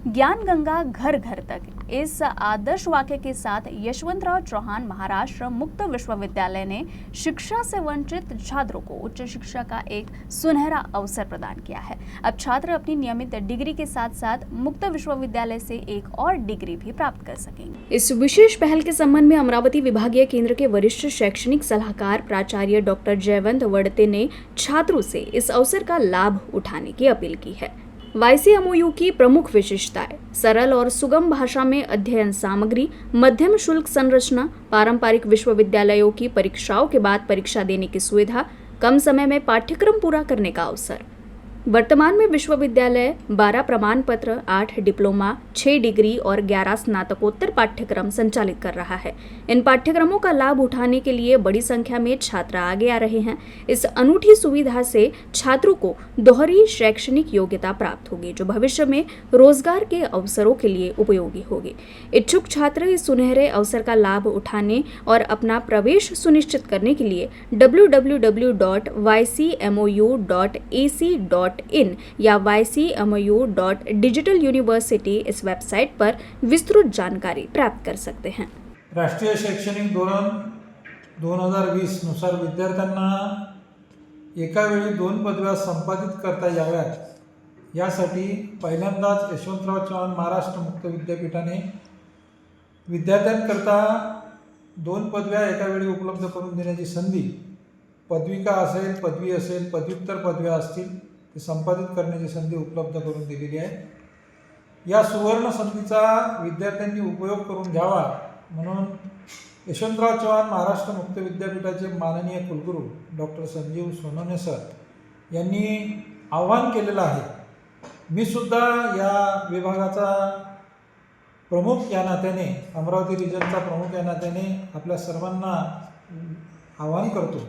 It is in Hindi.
ज्ञान गंगा घर घर तक, इस आदर्श वाक्य के साथ यशवंतराव चौहान महाराष्ट्र मुक्त विश्वविद्यालय ने शिक्षा से वंचित छात्रों को उच्च शिक्षा का एक सुनहरा अवसर प्रदान किया है। अब छात्र अपनी नियमित डिग्री के साथ साथ मुक्त विश्वविद्यालय से एक और डिग्री भी प्राप्त कर सकेंगे। इस विशेष पहल के संबंध में अमरावती विभागीय केंद्र के वरिष्ठ शैक्षणिक सलाहकार प्राचार्य डॉक्टर जयवंत वड़ते ने छात्रों से इस अवसर का लाभ उठाने की अपील की है। YCMOU की प्रमुख विशेषताएं: सरल और सुगम भाषा में अध्ययन सामग्री, मध्यम शुल्क संरचना, पारंपरिक विश्वविद्यालयों की परीक्षाओं के बाद परीक्षा देने की सुविधा, कम समय में पाठ्यक्रम पूरा करने का अवसर। वर्तमान में विश्वविद्यालय 12 प्रमाण पत्र, 8 डिप्लोमा, 6 डिग्री और 11 स्नातकोत्तर पाठ्यक्रम संचालित कर रहा है। इन पाठ्यक्रमों का लाभ उठाने के लिए बड़ी संख्या में छात्र आगे आ रहे हैं। इस अनूठी सुविधा से छात्रों को दोहरी शैक्षणिक योग्यता प्राप्त होगी, जो भविष्य में रोजगार के अवसरों के लिए उपयोगी होगी। इच्छुक छात्र इस सुनहरे अवसर का लाभ उठाने और अपना प्रवेश सुनिश्चित करने के लिए www.ycmou.ac.in या ycmou.digitaluniversity इस वेबसाइट पर विस्तृत जानकारी प्राप्त कर सकते हैं। राष्ट्रीय शैक्षणिक धोरण 2020 नुसार विद्यार्थ्यांना एका वेळी 2 पदव्या संपादित करता याव्यात यासाठी पहिल्यांदाच यशवंतराव चव्हाण महाराष्ट्र मुक्त विद्यापीठाने विद्यार्थ्यांकरता 2 पदव्या एका वेळी उपलब्ध करून देण्याची संधी, पदविका असेल, पदवी असेल, पदव्युत्तर पदव्या असतील, ते संपादित करण्याची संधी उपलब्ध करून दिलेली आहे। या सुवर्ण संधीचा विद्यार्थ्यांनी उपयोग करून घ्यावा म्हणून यशवंतराव चव्हाण महाराष्ट्र मुक्त विद्यापीठाचे माननीय कुलगुरू डॉक्टर संजीव सोनवणे सर यांनी आवाहन केलेलं आहे। मी सुद्धा या विभागाचा प्रमुख या नात्याने, अमरावती रिजनचा प्रमुख या नात्याने आपल्या सर्वांना आवाहन करतो